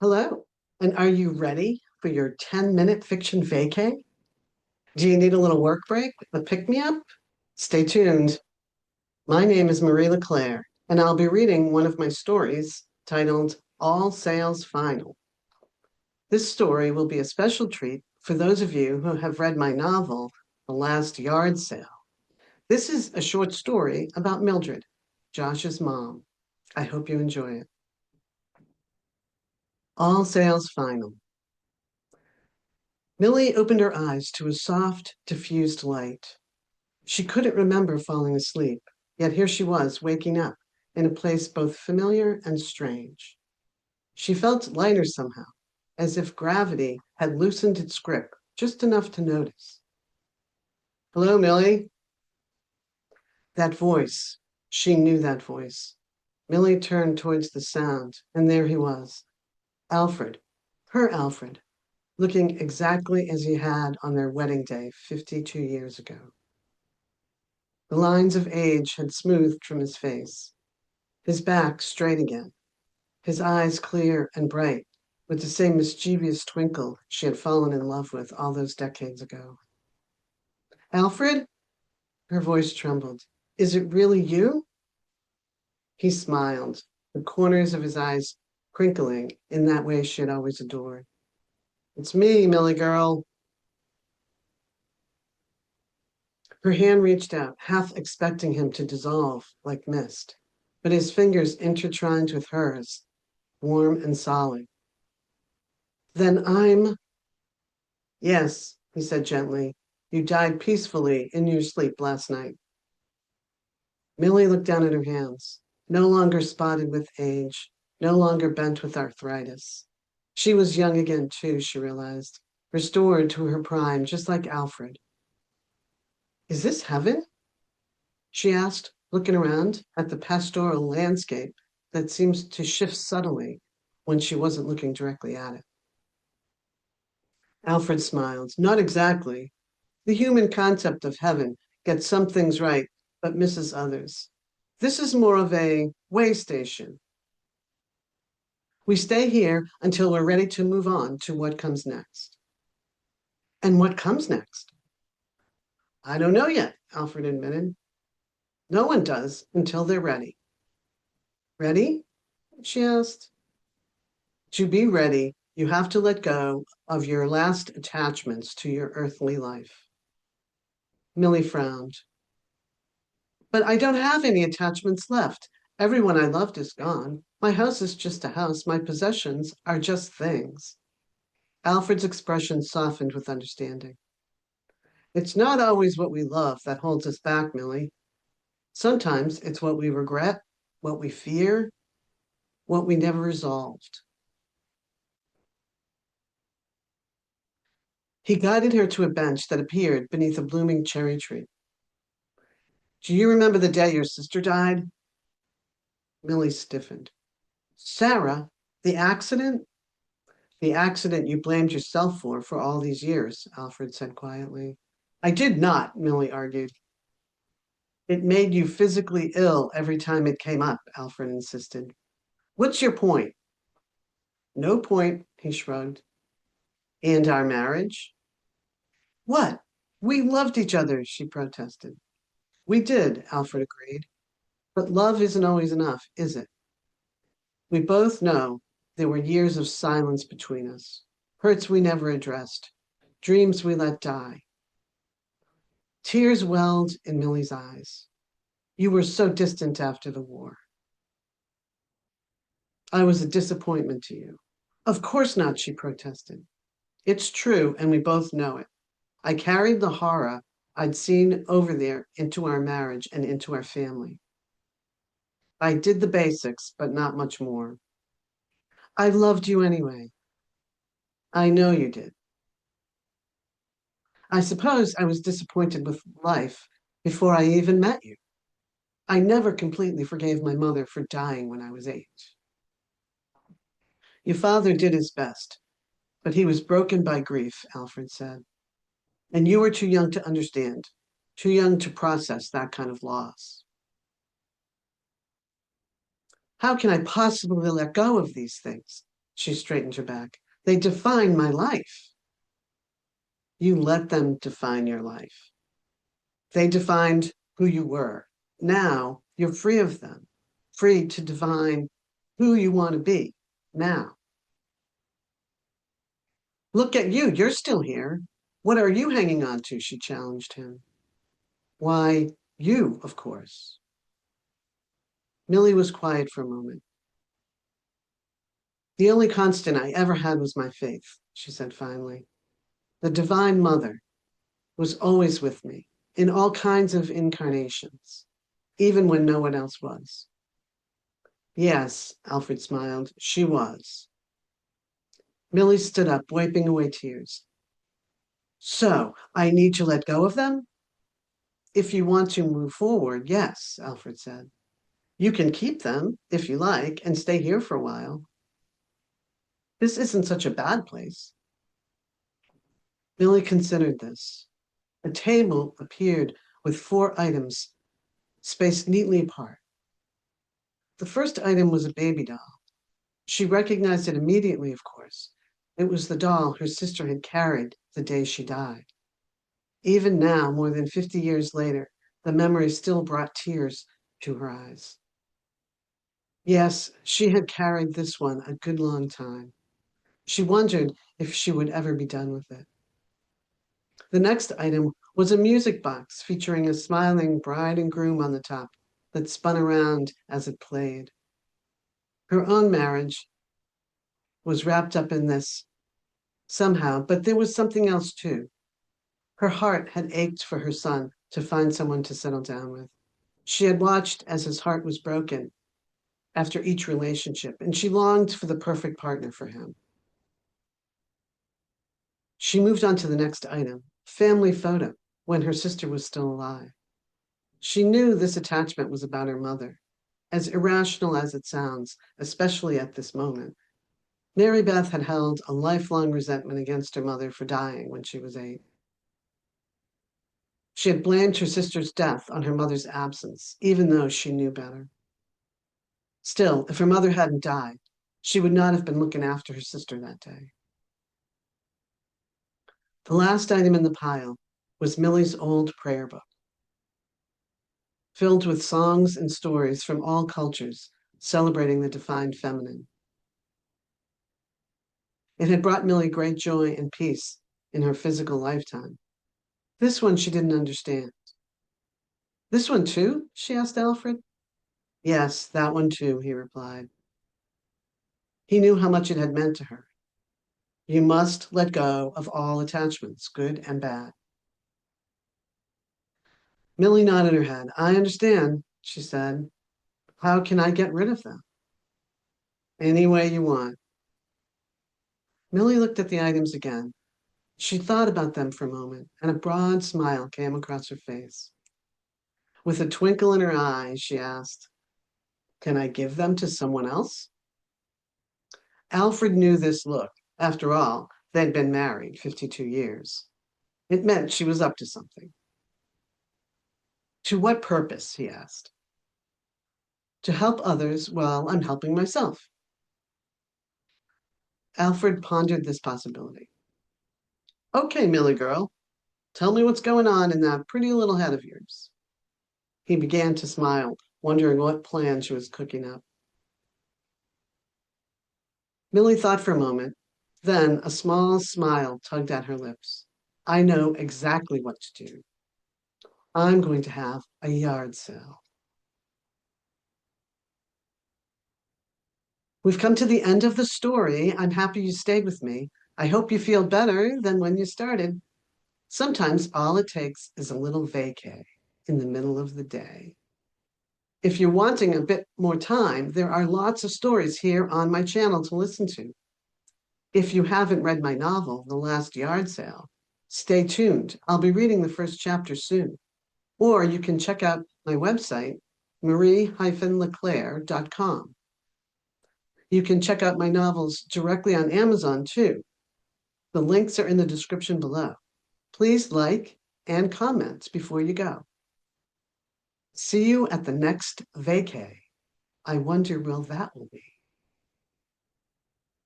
Hello, and are you ready for your 10-minute fiction vacay? Do you need a little work break, a pick-me-up? Stay tuned. My name is Marie LeClaire, and I'll be reading one of my stories titled All Sales Final. This story will be a special treat for those of you who have read my novel, The Last Yard Sale. This is a short story about Mildred, Josh's mom. I hope you enjoy it. All Sales Final. Millie opened her eyes to a soft, diffused light. She couldn't remember falling asleep, yet here she was, waking up in a place both familiar and strange. She felt lighter somehow, as if gravity had loosened its grip just enough to notice. Hello, Millie. That voice. She knew that voice. Millie turned towards the sound, and there he was. Alfred, her Alfred, looking exactly as he had on their wedding day 52 years ago. The lines of age had smoothed from his face, his back straight again, his eyes clear and bright, with the same mischievous twinkle she had fallen in love with all those decades ago. Alfred? Her voice trembled. Is it really you? He smiled, the corners of his eyes crinkling in that way she had always adored. It's me, Millie girl. Her hand reached out, half expecting him to dissolve like mist, but his fingers intertwined with hers, warm and solid. Then I'm... Yes, he said gently. You died peacefully in your sleep last night. Millie looked down at her hands, no longer spotted with age, no longer bent with arthritis. She was young again, too, she realized, restored to her prime, just like Alfred. Is this heaven? She asked, looking around at the pastoral landscape that seemed to shift subtly when she wasn't looking directly at it. Alfred smiled. Not exactly. The human concept of heaven gets some things right, but misses others. This is more of a way station. We stay here until we're ready to move on to what comes next. And what comes next? I don't know yet, Alfred admitted. No one does until they're ready. Ready? She asked. To be ready, you have to let go of your last attachments to your earthly life. Millie frowned. But I don't have any attachments left. Everyone I loved is gone. My house is just a house. My possessions are just things. Alfred's expression softened with understanding. It's not always what we love that holds us back, Millie. Sometimes it's what we regret, what we fear, what we never resolved. He guided her to a bench that appeared beneath a blooming cherry tree. Do you remember the day your sister died? Millie stiffened. Sarah, the accident? The accident you blamed yourself for all these years, Alfred said quietly. I did not, Millie argued. It made you physically ill every time it came up, Alfred insisted. What's your point? No point, he shrugged. And our marriage? What? We loved each other, she protested. We did, Alfred agreed. But love isn't always enough, is it? We both know there were years of silence between us, hurts we never addressed, dreams we let die. Tears welled in Millie's eyes. You were so distant after the war. I was a disappointment to you. Of course not, she protested. It's true, and we both know it. I carried the horror I'd seen over there into our marriage and into our family. I did the basics, but not much more. I loved you anyway. I know you did. I suppose I was disappointed with life before I even met you. I never completely forgave my mother for dying when I was 8. Your father did his best, but he was broken by grief, Alfred said. And you were too young to understand, too young to process that kind of loss. How can I possibly let go of these things? She straightened her back. They define my life. You let them define your life. They defined who you were. Now you're free of them, free to define who you want to be now. Look at you, you're still here. What are you hanging on to? She challenged him. Why, you, of course. Millie was quiet for a moment. The only constant I ever had was my faith, she said finally. The Divine Mother was always with me in all kinds of incarnations, even when no one else was. Yes, Alfred smiled, she was. Millie stood up, wiping away tears. So, I need to let go of them? If you want to move forward, yes, Alfred said. You can keep them, if you like, and stay here for a while. This isn't such a bad place. Millie considered this. A table appeared with 4 items spaced neatly apart. The first item was a baby doll. She recognized it immediately, of course. It was the doll her sister had carried the day she died. Even now, more than 50 years later, the memory still brought tears to her eyes. Yes, she had carried this one a good long time. She wondered if she would ever be done with it. The next item was a music box featuring a smiling bride and groom on the top that spun around as it played. Her own marriage was wrapped up in this somehow, but there was something else too. Her heart had ached for her son to find someone to settle down with. She had watched as his heart was broken after each relationship, and she longed for the perfect partner for him. She moved on to the next item, family photo, when her sister was still alive. She knew this attachment was about her mother, as irrational as it sounds, especially at this moment. Marybeth had held a lifelong resentment against her mother for dying when she was 8. She had blamed her sister's death on her mother's absence, even though she knew better. Still, if her mother hadn't died, she would not have been looking after her sister that day. The last item in the pile was Millie's old prayer book, filled with songs and stories from all cultures celebrating the defined feminine. It had brought Millie great joy and peace in her physical lifetime. This one she didn't understand. This one too? She asked Alfred. Yes, that one too, he replied. He knew how much it had meant to her. You must let go of all attachments, good and bad. Millie nodded her head. I understand, she said. How can I get rid of them? Any way you want. Millie looked at the items again. She thought about them for a moment, and a broad smile came across her face. With a twinkle in her eye, she asked, Can I give them to someone else? Alfred knew this look. After all, they'd been married 52 years. It meant she was up to something. To what purpose? He asked. To help others while I'm helping myself. Alfred pondered this possibility. Okay, Millie girl, tell me what's going on in that pretty little head of yours. He began to smile, wondering what plan she was cooking up. Millie thought for a moment. Then a small smile tugged at her lips. I know exactly what to do. I'm going to have a yard sale. We've come to the end of the story. I'm happy you stayed with me. I hope you feel better than when you started. Sometimes all it takes is a little vacay in the middle of the day. If you're wanting a bit more time, there are lots of stories here on my channel to listen to. If you haven't read my novel, The Last Yard Sale, stay tuned. I'll be reading the first chapter soon. Or you can check out my website, marie-leclaire.com. You can check out my novels directly on Amazon too. The links are in the description below. Please like and comment before you go. See you at the next vacay. I wonder when that will be.